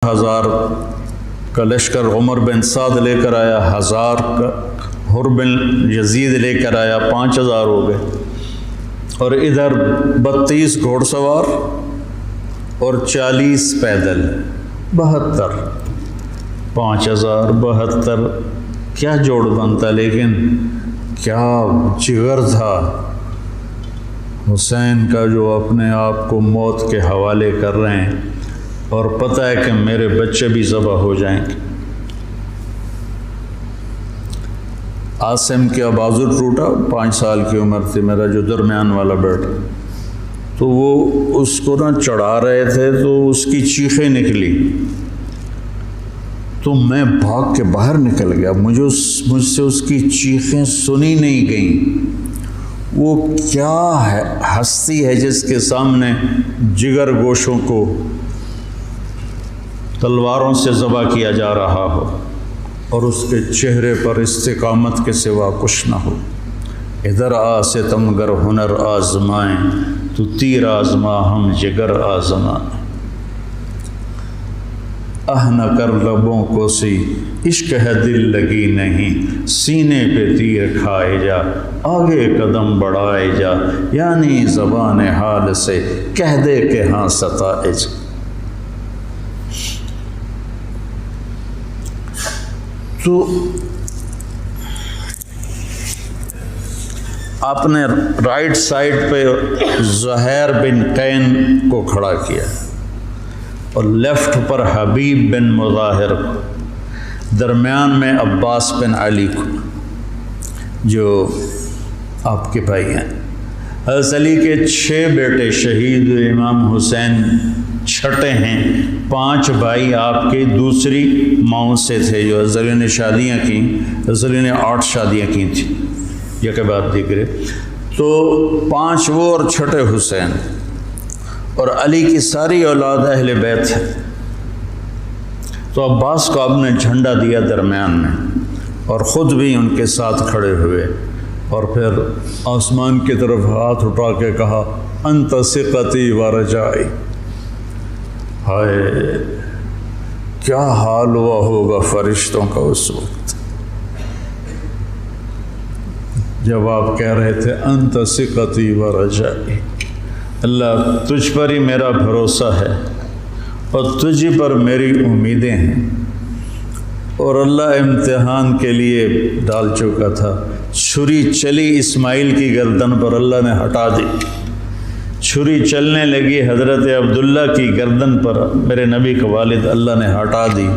1000 کا لشکر عمر بن سعد لے کر آیا، 1000 کا حر بن یزید لے کر آیا، 5000 ہو گئے، اور ادھر 32 گھوڑ سوار اور 40 پیدل، 72، 5000 72، کیا جوڑ بنتا، لیکن کیا جگر تھا حسین کا جو اپنے آپ کو موت کے حوالے کر رہے ہیں، اور پتہ ہے کہ میرے بچے بھی ذبح ہو جائیں گے۔ عاصم کا بازو ٹوٹا، 5 سال کی عمر تھی، میرا جو درمیان والا بیٹا، تو وہ اس کو نہ چڑھا رہے تھے تو اس کی چیخیں نکلی، تو میں بھاگ کے باہر نکل گیا، مجھ سے اس کی چیخیں سنی نہیں گئیں۔ وہ کیا ہے ہستی ہے جس کے سامنے جگر گوشوں کو تلواروں سے ذبح کیا جا رہا ہو اور اس کے چہرے پر استقامت کے سوا کچھ نہ ہو۔ ادھر آ ستمگر ہنر آزمائیں، تو تیر آزما ہم جگر آزمائیں۔ نہ کر لبوں کو سی عشق ہے دل لگی نہیں، سینے پہ تیر کھائے جا آگے قدم بڑھائے جا، یعنی زبان حال سے کہہ دے کہ ہاں ستائے جا۔ تو آپ نے رائٹ سائڈ پہ زہیر بن قین کو کھڑا کیا اور لیفٹ پر حبیب بن مظاہر کو، درمیان میں عباس بن علی کو جو آپ کے بھائی ہیں۔ حضرت علی کے 6 بیٹے شہید ہوئے، امام حسین چھٹے ہیں، 5 بھائی آپ کے دوسری ماؤں سے تھے جو حضرت علی نے شادیاں کیں، حضرت علی نے 8 شادیاں کی تھیں، یہ کہ بات دیکھ رہے، تو 5 وہ اور چھٹے حسین، اور علی کی ساری اولاد اہل بیت ہے۔ تو عباس کو آپ نے جھنڈا دیا درمیان میں، اور خود بھی ان کے ساتھ کھڑے ہوئے، اور پھر آسمان کی طرف ہاتھ اٹھا کے کہا انت ثقتی و رجائی۔ ہائے کیا حال ہوا ہوگا فرشتوں کا اس وقت جب آپ کہہ رہے تھے انت ثقتی و رجائی، اللہ تجھ پر ہی میرا بھروسہ ہے اور تجھ پر میری امیدیں ہیں۔ اور اللہ امتحان کے لیے ڈال چکا تھا، چھری چلی اسماعیل کی گردن پر، اللہ نے ہٹا دی، چھری چلنے لگی حضرت عبداللہ کی گردن پر، میرے نبی کا والد، اللہ نے ہٹا دی۔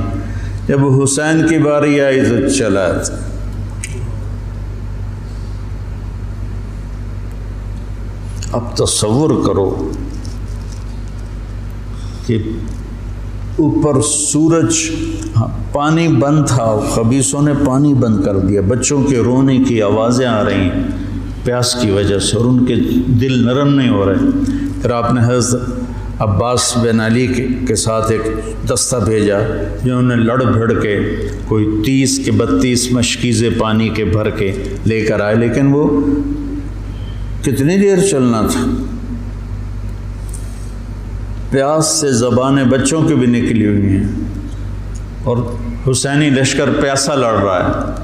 جب حسین کی باری آئی تو چلا تھا۔ اب تصور کرو کہ اوپر سورج، پانی بند تھا، خبیثوں نے پانی بند کر دیا، بچوں کے رونے کی آوازیں آ رہی ہیں پیاس کی وجہ سے، اور ان کے دل نرم نہیں ہو رہے۔ پھر آپ نے حضرت عباس بن علی کے ساتھ ایک دستہ بھیجا، جنہوں نے لڑ بھڑ کے کوئی 30 کے 32 مشکیزیں پانی کے بھر کے لے کر آئے، لیکن وہ کتنی دیر چلنا تھا، پیاس سے زبانیں بچوں کی بھی نکلی ہوئی ہیں، اور حسینی لشکر پیاسا لڑ رہا ہے،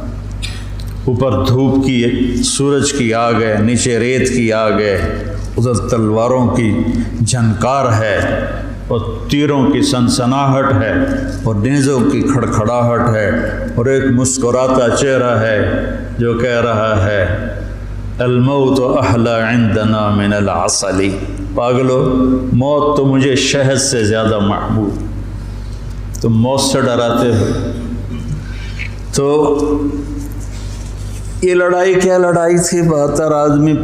اوپر دھوپ کی، سورج کی آگ ہے، نیچے ریت کی آگ ہے، ادھر تلواروں کی جھنکار ہے، اور تیروں کی سنسناہٹ ہے، اور نیزوں کی کھڑکھڑاہٹ ہے، اور ایک مسکراتا چہرہ ہے جو کہہ رہا ہے الموت احلی عندنا من العسل، پاگلو موت تو مجھے شہد سے زیادہ محبوب، تم موت سے ڈراتے ہو۔ تو یہ لڑائی کیا لڑائی تھی، 72 آدمی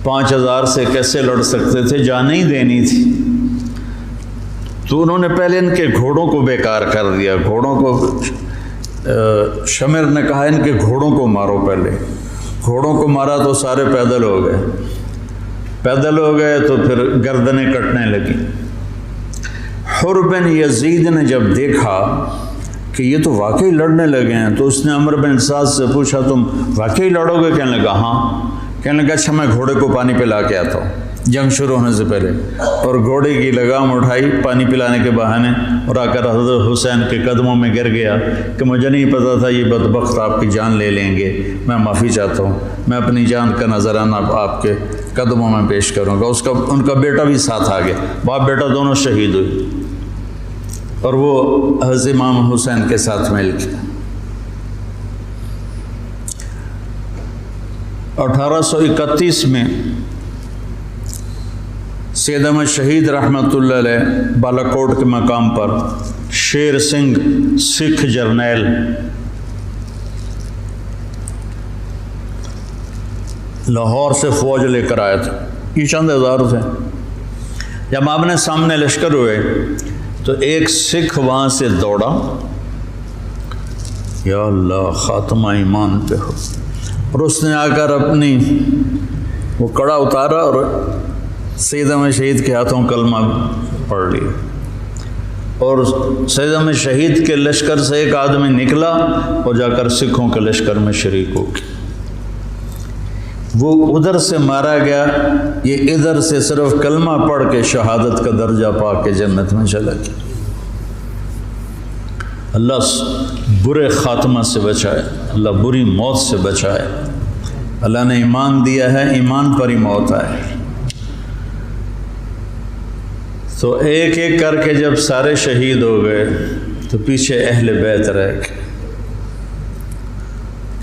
5000 سے کیسے لڑ سکتے تھے، جانیں ہی دینی تھی۔ تو انہوں نے پہلے ان کے گھوڑوں کو بیکار کر دیا، گھوڑوں کو، شمر نے کہا ان کے گھوڑوں کو مارو، پہلے گھوڑوں کو مارا تو سارے پیدل ہو گئے، پیدل ہو گئے تو پھر گردنیں کٹنے لگی۔ حر بن یزید نے جب دیکھا کہ یہ تو واقعی لڑنے لگے ہیں، تو اس نے عمر بن سعد سے پوچھا تم واقعی لڑو گے؟ کہنے لگا ہاں۔ کہنے لگا اچھا میں گھوڑے کو پانی پلا کے آتا ہوں، جنگ شروع ہونے سے پہلے، اور گھوڑے کی لگام اٹھائی پانی پلانے کے بہانے، اور آ کر حضرت حسین کے قدموں میں گر گیا کہ مجھے نہیں پتا تھا یہ بدبخت آپ کی جان لے لیں گے، میں معافی چاہتا ہوں، میں اپنی جان کا نذرانہ آپ کے قدموں میں پیش کروں گا۔ ان کا بیٹا بھی ساتھ آ گیا، باپ بیٹا دونوں شہید ہوئے، اور وہ حضرت امام حسین کے ساتھ مل گیا۔ 1831 میں سید احمد شہید رحمۃ اللہ علیہ بالا کوٹ کے مقام پر شیر سنگھ سکھ جرنیل لاہور سے فوج لے کر آئے تھے، یہ چند ہزار تھے۔ جب آمنے سامنے لشکر ہوئے تو ایک سکھ وہاں سے دوڑا، یا اللہ خاتمہ ایمان پہ ہو، اور اس نے آ کر اپنی وہ کڑا اتارا اور سید احمد شہید کے ہاتھوں کلمہ پڑھ لیا، اور سید احمد شہید کے لشکر سے ایک آدمی نکلا اور جا کر سکھوں کے لشکر میں شریک ہو گیا۔ وہ ادھر سے مارا گیا، یہ ادھر سے صرف کلمہ پڑھ کے شہادت کا درجہ پا کے جنت میں چلا گیا۔ اللہ برے خاتمہ سے بچائے، اللہ بری موت سے بچائے۔ اللہ نے ایمان دیا ہے، ایمان پر ہی موت آئے۔ تو ایک ایک کر کے جب سارے شہید ہو گئے تو پیچھے اہل بیت رہ گئے۔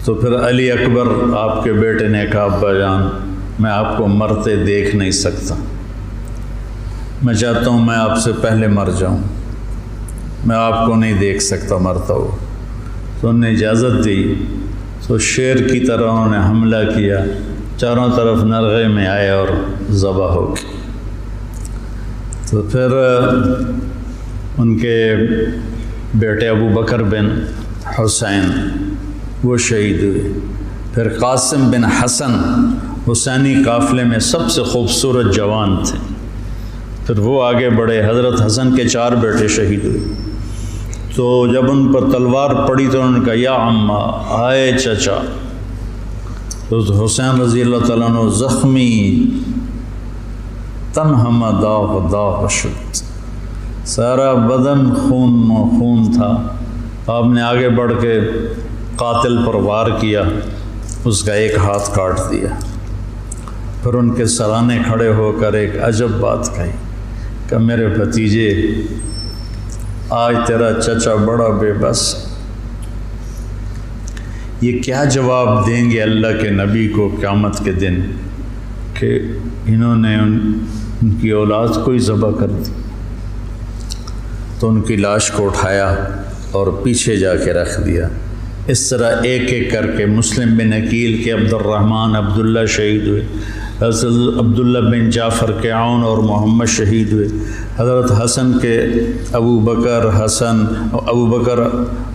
تو پھر علی اکبر آپ کے بیٹے نے کہا ابا جان میں آپ کو مرتے دیکھ نہیں سکتا، میں چاہتا ہوں میں آپ سے پہلے مر جاؤں، میں آپ کو نہیں دیکھ سکتا مرتا ہو۔ تو انہوں نے اجازت دی، تو شیر کی طرح انہوں نے حملہ کیا، چاروں طرف نرغے میں آئے اور ذبح ہو گئے۔ تو پھر ان کے بیٹے ابو بکر بن حسین وہ شہید ہوئے۔ پھر قاسم بن حسن حسینی قافلے میں سب سے خوبصورت جوان تھے، پھر وہ آگے بڑھے، حضرت حسن کے 4 بیٹے شہید ہوئے۔ تو جب ان پر تلوار پڑی تو انہوں نے کہا یا عمّا، آئے چچا۔ تو حسین رضی اللہ تعالیٰ عنہ زخمی تنہم داغ داغ شد، سارا بدن خون و خون تھا۔ آپ نے آگے بڑھ کے قاتل پر وار کیا، اس کا ایک ہاتھ کاٹ دیا۔ پھر ان کے سرانے کھڑے ہو کر ایک عجب بات کہی کہ میرے بھتیجے آج تیرا چچا بڑا بے بس، یہ کیا جواب دیں گے اللہ کے نبی کو قیامت کے دن کہ انہوں نے ان کی اولاد کو ہی ذبح کر دی۔ تو ان کی لاش کو اٹھایا اور پیچھے جا کے رکھ دیا۔ اس طرح ایک ایک کر کے مسلم بن عقیل کے عبد الرحمن عبداللہ شہید ہوئے، حضرت عبداللہ بن جعفر کے عون اور محمد شہید ہوئے، حضرت حسن کے ابو بکر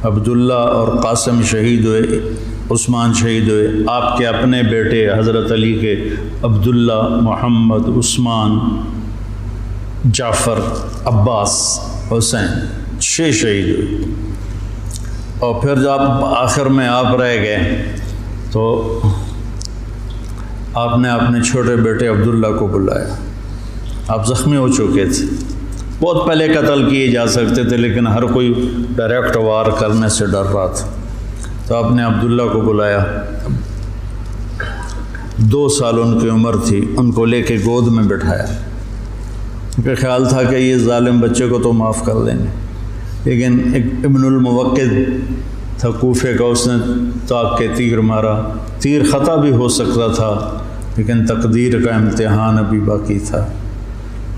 عبداللہ اور قاسم شہید ہوئے، عثمان شہید ہوئے۔ آپ کے اپنے بیٹے حضرت علی کے عبداللہ، محمد، عثمان، جعفر، عباس، حسین 6 شہید ہوئے۔ اور پھر جب آخر میں آپ رہ گئے تو آپ نے اپنے چھوٹے بیٹے عبداللہ کو بلایا۔ آپ زخمی ہو چکے تھے، بہت پہلے قتل کیے جا سکتے تھے لیکن ہر کوئی ڈائریکٹ وار کرنے سے ڈر رہا تھا۔ تو آپ نے عبداللہ کو بلایا، 2 سال ان کی عمر تھی، ان کو لے کے گود میں بٹھایا۔ ان کا خیال تھا کہ یہ ظالم بچے کو تو معاف کر دیں گے، لیکن ایک ابن الموقد تھا کوفے کا، اس نے طاق کے تیر مارا۔ تیر خطا بھی ہو سکتا تھا لیکن تقدیر کا امتحان ابھی باقی تھا،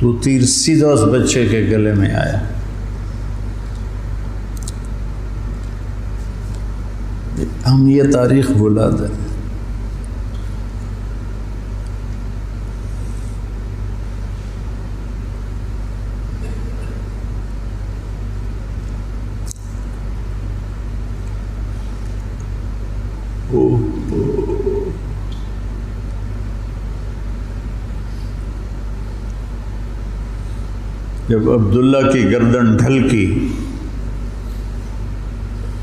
تو تیر سیدھا اس بچے کے گلے میں آیا۔ ہم یہ تاریخ بھلا دیں۔ جب عبداللہ کی گردن ڈھلکی،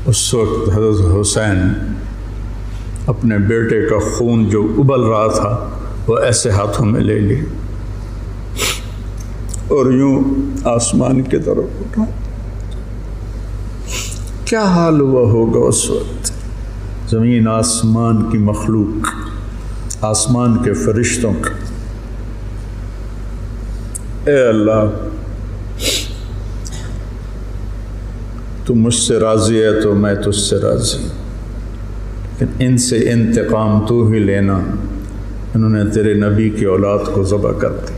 اس وقت حضرت حسین اپنے بیٹے کا خون جو ابل رہا تھا وہ ایسے ہاتھوں میں لے لی اور یوں آسمان کی طرف اٹھا. کیا حال ہوا ہوگا اس وقت زمین آسمان کی مخلوق، آسمان کے فرشتوں کا. اے اللہ تو مجھ سے راضی ہے تو میں تجھ سے راضی، لیکن ان سے انتقام تو ہی لینا. انہوں نے تیرے نبی کی اولاد کو ذبح کر دی.